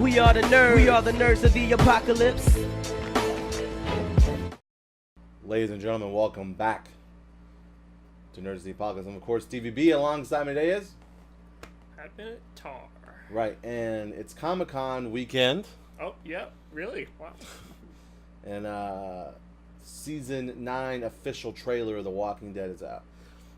We are the nerds. We are the nerds of the apocalypse. Ladies and gentlemen, welcome back to Nerds of the Apocalypse. And of course, Stevie B alongside me today is Bennett, Tarr. right, and it's Comic-Con weekend. Oh, yeah, really? Wow. And season 9 official trailer of The Walking Dead is out.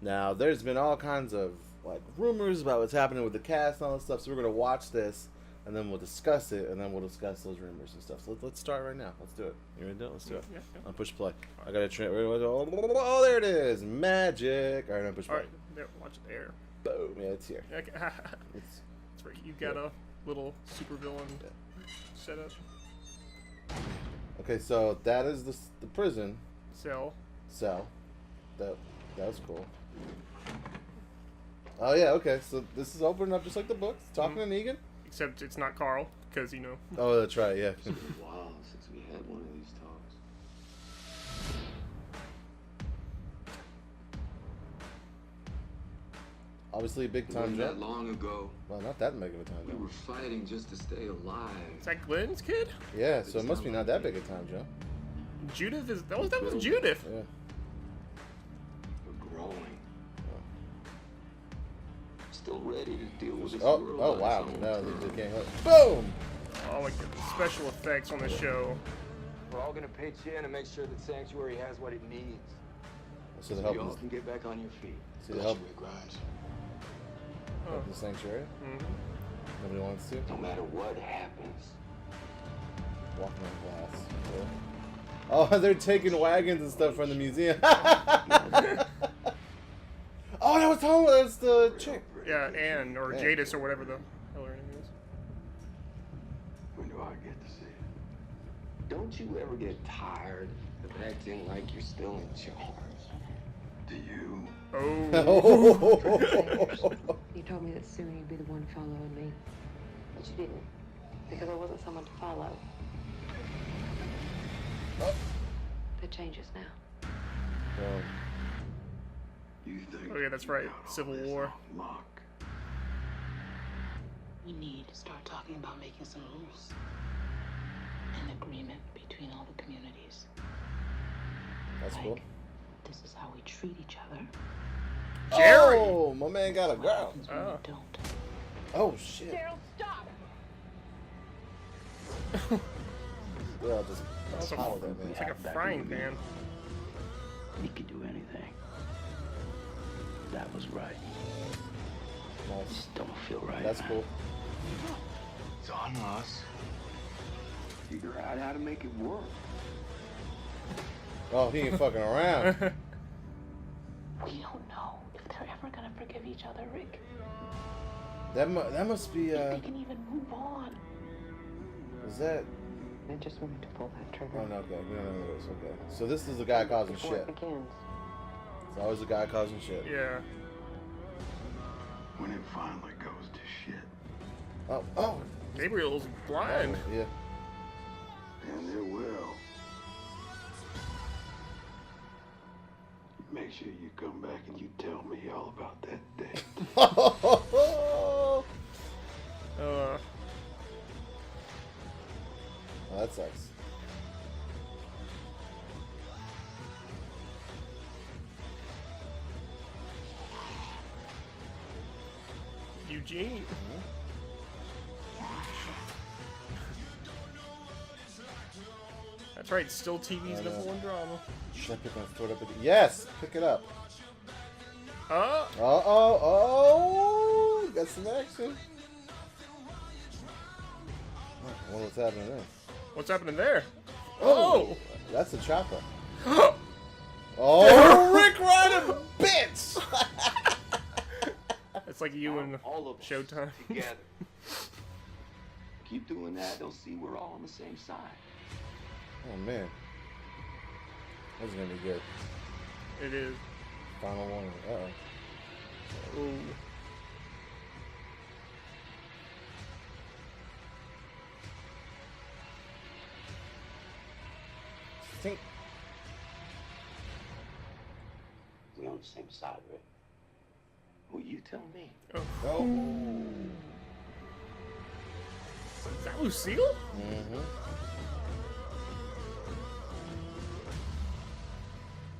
Now, there's been all kinds of like rumors about what's happening with the cast and all that stuff. So we're gonna watch this, and then we'll discuss it, and then we'll discuss those rumors and stuff. So let's start right now. Let's do it. You ready to do it? Let's do it. Yeah. I'll push play. I gotta oh, there it is. Magic. All right, I'm push play. All right, there, watch it there. Boom. Yeah, it's here. Okay. It's That's right. You got a little supervillain setup. okay. So that is the prison Cell. cell. That was cool. Oh yeah. Okay. So this is opening up just like the books. Talking to Negan. Except it's not Carl, because, you know. Oh, that's right. Yeah. It's been a while since we had one of these talks. Obviously, a big It time wasn't that jump. long ago. Well, not that big of a time We jump. were fighting just to stay alive. Is that Glenn's kid? Yeah. So it must be not that big a time jump. Judith is... That was Judith. Yeah. We're growing. Still ready to deal with this Oh. world. Oh on wow. its own No, terms. they can't help. Boom. Oh, like the special effects on the show. We're all gonna pitch in and make sure that Sanctuary has what it needs. So the So help you all is can get back on your feet. see the help Grimes. of the sanctuary. Mm-hmm. Nobody wants to. No matter what happens, Walking on glass. Cool. Oh, they're taking wagons and stuff from the museum. Oh, that was Tom. That's the chick. Yeah, Anne, or Yeah. Jadis, or whatever the hell her name is. when do I get to see it? Don't you ever get tired of acting like you're still in charge? Do you? Oh. You told me that soon you'd be the one following me. But you didn't. Because I wasn't someone to follow. Oh. That changes now. You think? Oh, yeah, that's right. you got all Civil this War. on lock? We need to start talking about making some rules. An agreement between all the communities. That's cool. This is how we treat each other. Jerry! Oh, my man got a What girl. happens when Oh. we don't? Oh shit. Yeah, just That's a- follow that man. It's like a frying pan. He could do anything. That was right. Nice. Just don't feel right. That's man. cool. It's on us. Figure out how to make it work. Oh, he ain't fucking around. We don't know if they're ever gonna forgive each other, Rick. That must be If they can even move on. is that? I just wanted to pull that trigger. Oh no, okay, we don't know this. Okay, so this is the guy causing Before shit. it begins. It's always the guy causing shit. Yeah. When it finally goes to shit. Oh, Gabriel's blind. yeah. And it will. Make sure you come back and you tell me all about that day. Oh, that sucks. Eugene. That's right, still TV's I know. #1 drama. Should I pick my foot up again? Yes, pick it up. Oh! Oh, got some action. I wonder what's happening there. What's happening there? Oh, that's a chopper. Oh, Rick Ryder, bitch! It's like you and All of us Showtime. together. Keep doing that, they'll see we're all on the same side. Oh man, this is gonna be good. It is. Final warning. Oh. Think. We on the same side, Rick. Well, you tell me. Oh. Is that Lucille? Mm-hmm.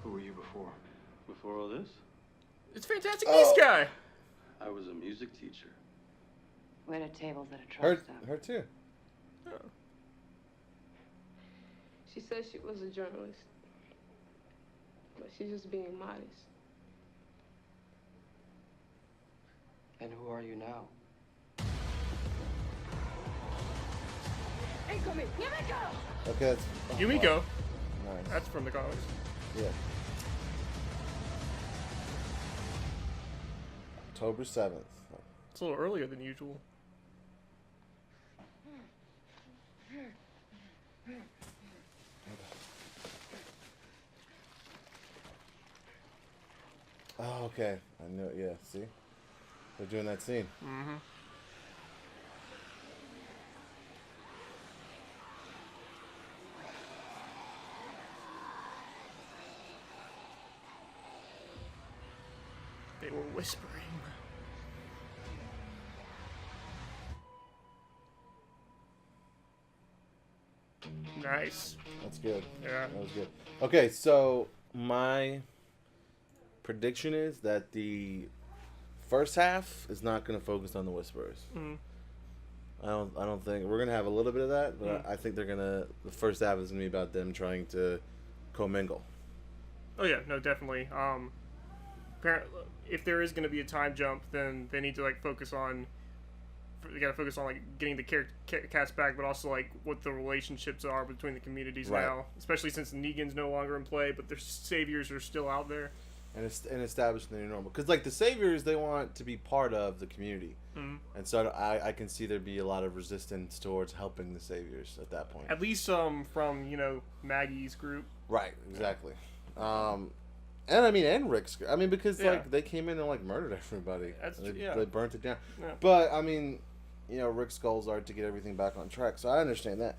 Who were you before? Before all this, It's Fantastic Beast guy. I was a music teacher. Wait at tables at a truck Her, stop. her too. She said she was a journalist, but she's just being modest. And who are you now? Incoming! Yumiko! Okay, that's Yumiko. Nice. That's from the comics. Yeah. October 7th. It's a little earlier than usual. Oh, okay. I know. Yeah. See, they're doing that scene. Mm-hmm. They were whispering. Nice. That's good. Yeah. That was good. Okay, so my prediction is that the first half is not going to focus on the Whisperers. Mm. I don't think we're going to have a little bit of that, but I think they're going to. The first half is going to be about them trying to commingle. Oh yeah, no, definitely. If there is going to be a time jump, then they need to like focus on. They got to focus on like getting the cast back, but also like what the relationships are between the communities now, especially since Negan's no longer in play, but their saviors are still out there. And establishing the new normal, because like the saviors, they want to be part of the community, and so I can see there be a lot of resistance towards helping the saviors at that point. At least from Maggie's group. Right, exactly. And I mean, and Rick's. I mean, because like they came in and like murdered everybody. They burnt it down. Yeah. But I mean, Rick's goals are to get everything back on track, so I understand that.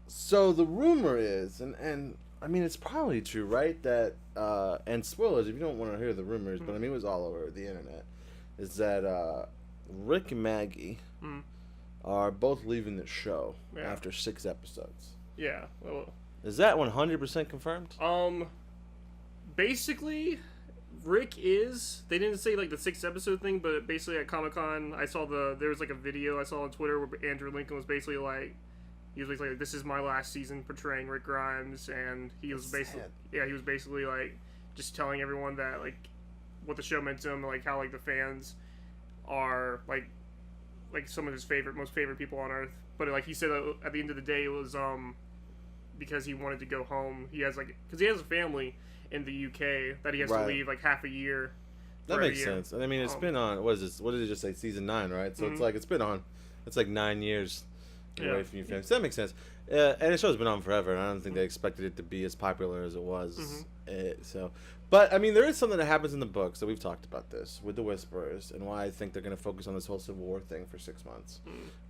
So the rumor is, and I mean, it's probably true, right? That and spoilers if you don't want to hear the rumors, but I mean, it was all over the internet. Is that Rick and Maggie are both leaving the show after 6 episodes? Yeah. Well, is that 100% confirmed? Basically, Rick is. They didn't say like the 6th episode thing, but basically at Comic-Con, I saw there was like a video I saw on Twitter where Andrew Lincoln was basically like. He was like, "This is my last season portraying Rick Grimes," and he was basically like just telling everyone that like what the show meant to him, like how like the fans are like some of his most favorite people on Earth. But like he said, at the end of the day, it was because he wanted to go home. He has because he has a family in the UK that he has to leave like half a year. That makes sense. I mean, it's been on. What is this? What did it just say? Season 9, right? So it's been on. It's like 9 years. Away from your family. So that makes sense. And the show's been on forever, and I don't think they expected it to be as popular as it was. But I mean, there is something that happens in the books that we've talked about this with the Whisperers, and why I think they're going to focus on this whole Civil War thing for 6 months,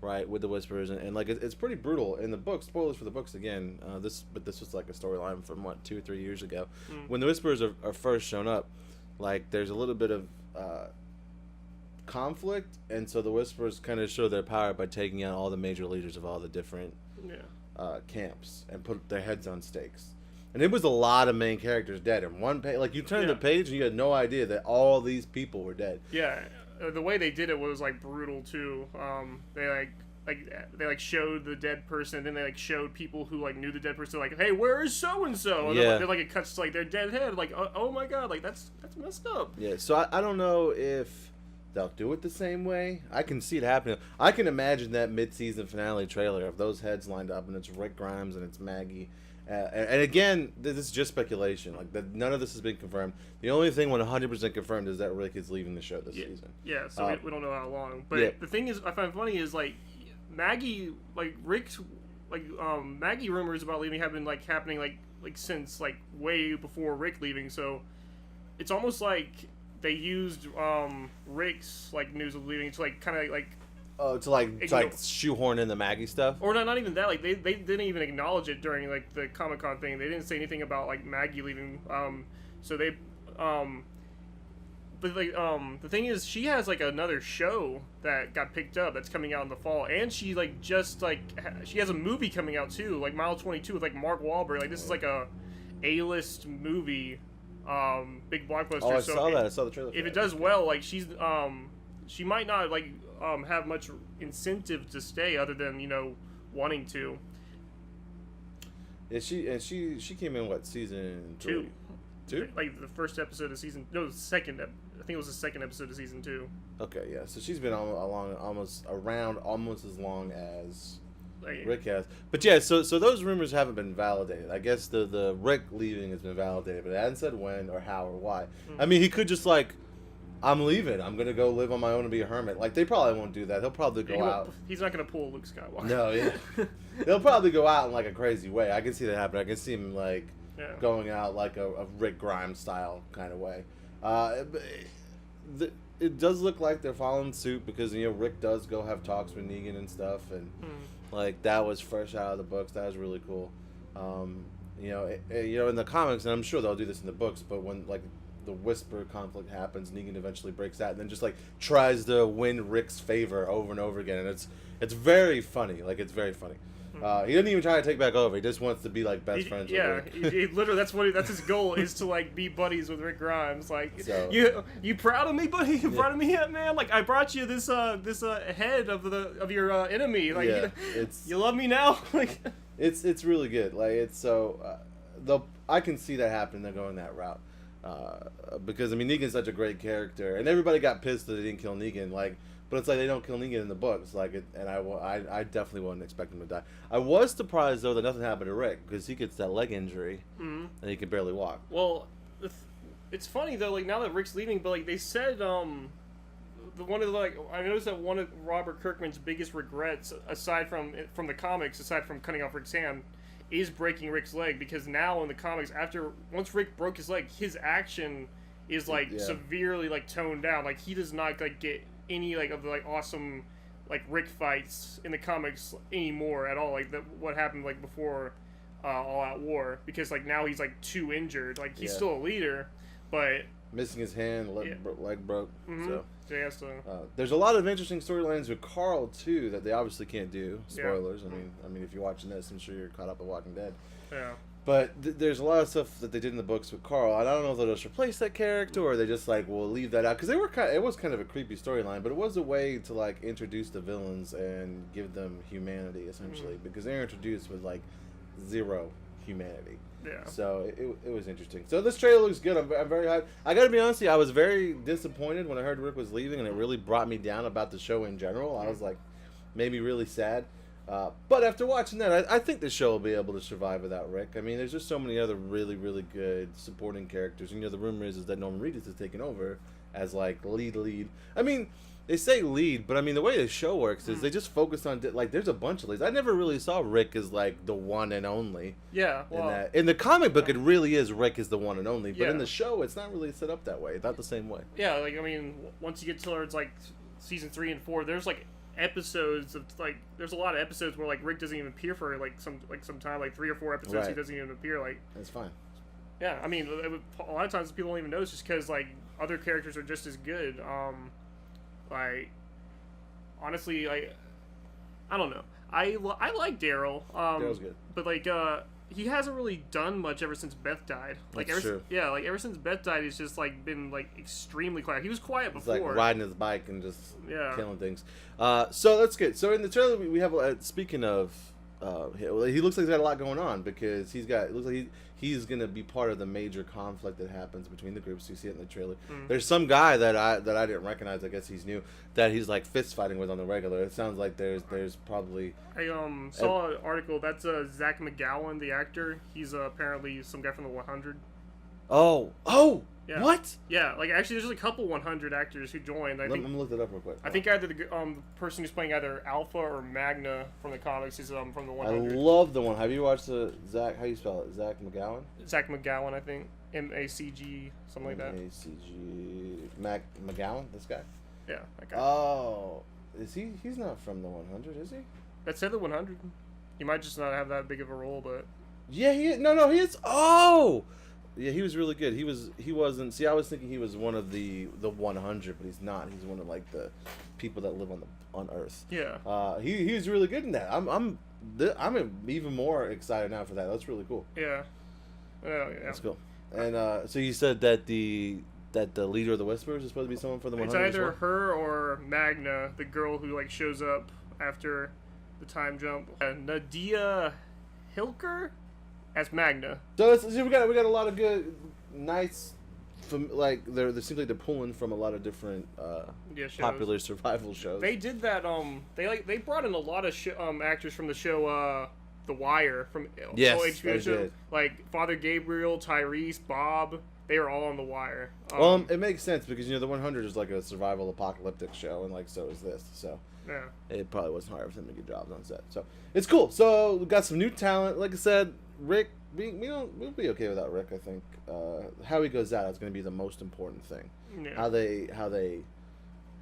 right? With the Whisperers, and like it's pretty brutal in the books. Spoilers for the books again. This was like a storyline from 2 or 3 years ago, when the Whisperers are first shown up. Like there's a little bit of conflict, and so the Whisperers kind of show their power by taking out all the major leaders of all the different camps and put their heads on stakes. And it was a lot of main characters dead in one page. Like you turned the page and you had no idea that all these people were dead. Yeah, the way they did it was like brutal too. They showed the dead person, and then they like showed people who like knew the dead person, like, hey, where is so and so? And then like it cuts to like their dead head, like oh my god, like that's messed up. Yeah, so I don't know if they'll do it the same way. I can see it happening. I can imagine that mid-season finale trailer of those heads lined up, and it's Rick Grimes and it's Maggie. And again, this is just speculation. Like none of this has been confirmed. The only thing 100% confirmed is that Rick is leaving the show this season. Yeah, so we don't know how long. But the thing is, I find funny is like Maggie, like Rick's, like Maggie rumors about leaving have been like happening like since like way before Rick leaving. So it's almost like they used Rick's like news of leaving to like kind of like to shoehorn in the Maggie stuff, or not even that. Like they didn't even acknowledge it during like the Comic-Con thing. They didn't say anything about like Maggie leaving. So they But like the thing is, she has like another show that got picked up that's coming out in the fall, and she like she has a movie coming out too, like Mile 22 with like Mark Wahlberg. Like this is like a A-list movie, big blockbuster. Oh, I so saw that. I saw the trailer. If it does well, like she might not like have much incentive to stay other than wanting to. Yeah, she came in what, season 3? 2? Like the first episode of season. No, the second. I think it was the second episode of season 2. Okay, yeah. So she's been almost as long as Like, Rick has. But yeah, so those rumors haven't been validated. I guess the Rick leaving has been validated, but it hasn't said when or how or why. I mean, he could just like, I'm leaving. I'm gonna go live on my own and be a hermit. Like, they probably won't do that. He'll probably go out. He's not gonna pull Luke Skywalker. No, yeah. They'll probably go out in like a crazy way. I can see that happen. I can see him like going out like a Rick Grimes style kind of way. It does look like they're following suit because Rick does go have talks with Negan and stuff, and like that was fresh out of the books. That was really cool. In the comics, and I'm sure they'll do this in the books, but when like the Whisper conflict happens, Negan eventually breaks out and then just like tries to win Rick's favor over and over again, and it's very funny. Like, it's very funny. He doesn't even try to take back over. He just wants to be like best friends with Rick. He literally that's his goal, is to like be buddies with Rick Grimes. Like, So- you proud of me, buddy? You proud of me yet, man? Like, I brought you this head of your enemy. Like, Yeah, you love me now? Like, it's really good. Like, it's so I can see that happening. They're going that route because I mean, Negan's such a great character, and everybody got pissed that they didn't kill Negan. Like, but it's like they don't kill Negan in the books. Like, I definitely wasn't expecting him to die. I was surprised though that nothing happened to Rick because he gets that leg injury and he can barely walk. well, it's funny though. Like, now that Rick's leaving, but like they said, I noticed that one of Robert Kirkman's biggest regrets, aside from the comics, aside from cutting off Rick's hand, is breaking Rick's leg, because now in the comics, once Rick broke his leg, his action is like severely like toned down. Like, he does not like get any like of the like awesome like Rick fights in the comics anymore at all. Like what happened like before All Out War, because like now he's like too injured. Like, he's still a leader, but Missing his hand, leg broke. So he has to. there's a lot of interesting storylines with Carl too that they obviously can't do. Spoilers. I mean, if you're watching this, I'm sure you're caught up with Walking Dead. Yeah. But there's a lot of stuff that they did in the books with Carl, and I don't know if they'll just replace that character or they just like will leave that out, because it was kind of a creepy storyline, but it was a way to like introduce the villains and give them humanity essentially, because they're introduced with like zero humanity. Yeah. So it was interesting. So this trailer looks good. I'm very hyped. I gotta be honest with you, I was very disappointed when I heard Rick was leaving, and it really brought me down about the show in general. I was like, made me really sad. But after watching that, I think the show will be able to survive without Rick. I mean, there's just so many other really, really good supporting characters. And the rumor is that Norman Reedus is taking over as like lead. I mean, they say lead, but I mean, the way the show works is they just focus on like there's a bunch of leads. I never really saw Rick as like the one and only. Yeah. Well, in the comic book, it really is Rick is the one and only. But Yeah. in the show, it's not really set up that way. Not the same way. yeah. Like, I mean, once you get towards like season 3 and 4, there's like episodes of like there's a lot of episodes where like Rick doesn't even appear for some time, like 3 or 4 episodes. Right. He doesn't even appear. Like, That's fine. yeah, I mean, a lot of times people don't even notice just because like other characters are just as good. Like, honestly, like, I don't know. I like Daryl. Daryl's good. But like he hasn't really done much ever since Beth died. Like, That's true. like ever since Beth died, he's just like been like extremely quiet. He was quiet It's before. like riding his bike and just Yeah. killing things. So that's good. So in the trailer, we have, speaking of, he looks like he's got a lot going on, because it looks like he's going to be part of the major conflict that happens between the groups. You see it in the trailer. There's some guy that I didn't recognize, I guess he's new, that he's like fist fighting with on the regular. It sounds like there's probably... I saw an article. That's Zach McGowan, the actor. He's apparently some guy from the 100. Oh! Yeah. What? Yeah, like actually, there's a couple 100 actors who joined. I think Let me look that up real quick. I think either the person who's playing either Alpha or Magna from the comics is from the I 100. love the one. Have you watched the Zach? How you spell it? Zach McGowan? Zach McGowan, I think. MACG, something like that. MACG. McGowan? This guy? Yeah, that guy. Oh, is he? He's not from the 100, is he? That said the 100. He might just not have that big of a role, but Yeah, he. No, he is. Oh, Yeah, he was really good. He wasn't. See, I was thinking he was one of the 100, but he's not. He's one of like the people that live on Earth. Yeah. He was really good in that. I'm even more excited now for that. That's really cool. Yeah. Oh, yeah. That's cool. And so you said that the leader of the Whispers is supposed to be someone for the 100. It's either her or Magna, the girl who like shows up after the time jump. Nadia Hilker as Magna. So we got a lot of good, nice, like there seems like they're pulling from a lot of different popular survival shows. They did that. They brought in a lot of actors from the show The Wire from HBO show. Did. Like Father Gabriel, Tyrese, Bob. They were all on The Wire. It makes sense because the 100 is like a survival apocalyptic show, and like so is this. So yeah, it probably wasn't hard for them to get jobs on set. So it's cool. So we got some new talent. Like I said, Rick, we'll be okay without Rick. I think how he goes out is going to be the most important thing. Yeah.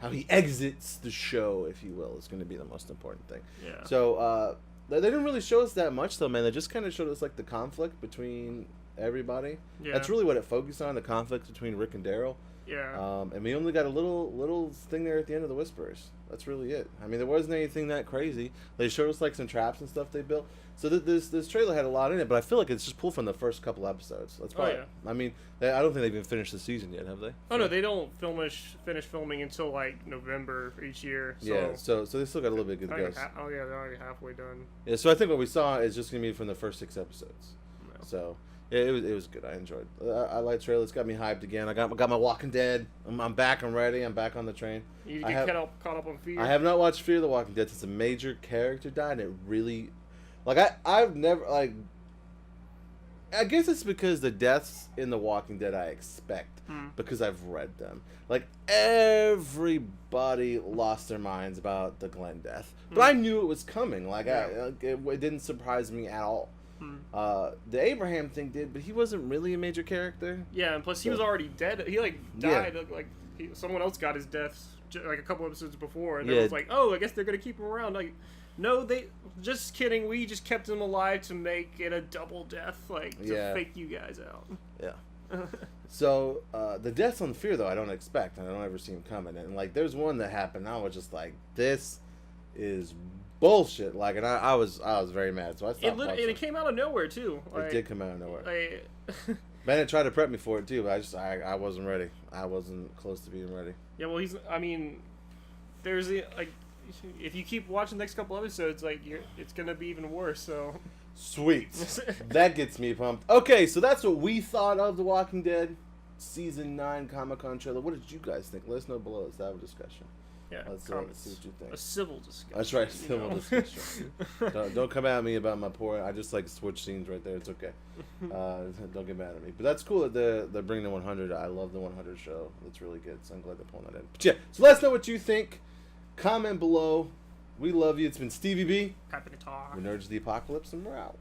How he exits the show, if you will, is going to be the most important thing. Yeah. So they didn't really show us that much though, man. They just kind of showed us like the conflict between everybody. Yeah. That's really what it focused on, the conflict between Rick and Daryl. Yeah. And we only got a little thing there at the end of the Whisperers. That's really it. I mean, there wasn't anything that crazy. They showed us like some traps and stuff they built. So this trailer had a lot in it, but I feel like it's just pulled from the first couple episodes. That's probably. Yeah. I mean, I don't think they've even finished the season yet, have they? Oh no, they don't finish filming until like November each year. So. Yeah. So they still got a little bit good to go. Oh yeah, they're already halfway done. Yeah. So I think what we saw is just gonna be from the first 6 episodes. No. So. Yeah, it was good. I enjoyed it. I like trailers. Got me hyped again. I got my Walking Dead. I'm back. I'm ready. I'm back on the train. You get caught up on Fear? I have not watched Fear the Walking Dead since a major character died, and it really... Like, I've never... Like, I guess it's because the deaths in The Walking Dead I expect, because I've read them. Like, everybody lost their minds about the Glenn death. But I knew it was coming. Like, Yeah. it didn't surprise me at all. The Abraham thing did, but he wasn't really a major character. Yeah, and plus he was already dead. He died. Someone else got his death like a couple episodes before, and it was like, oh, I guess they're gonna keep him around. Like, no, they just kidding. We just kept him alive to make it a double death, to fake you guys out. Yeah. So the deaths on Fear though, I don't expect, and I don't ever see him coming. And like, there's one that happened. I was just like, this is bullshit. Like, and I was very mad, so I stopped watching. And it came out of nowhere too. It did come out of nowhere. Bennett tried to prep me for it too, but I wasn't ready. I wasn't close to being ready. Yeah, well, there's if you keep watching the next couple episodes, it's gonna be even worse. So sweet, that gets me pumped. Okay, so that's what we thought of The Walking Dead Season 9 Comic-Con trailer. What did you guys think? Let us know below. Let's have a discussion. Yeah, let's see what you think. A civil discussion. That's right, civil discussion. Don't come at me about my poor. I just switch scenes right there. It's okay. Don't get mad at me. But that's cool that they're bringing the 100. I love the 100 show. That's really good. So I'm glad they're pulling that in. But yeah, so let us know what you think. Comment below. We love you. It's been Stevie B. Captain Tarr. We're Nerds of the Apocalypse, and we're out.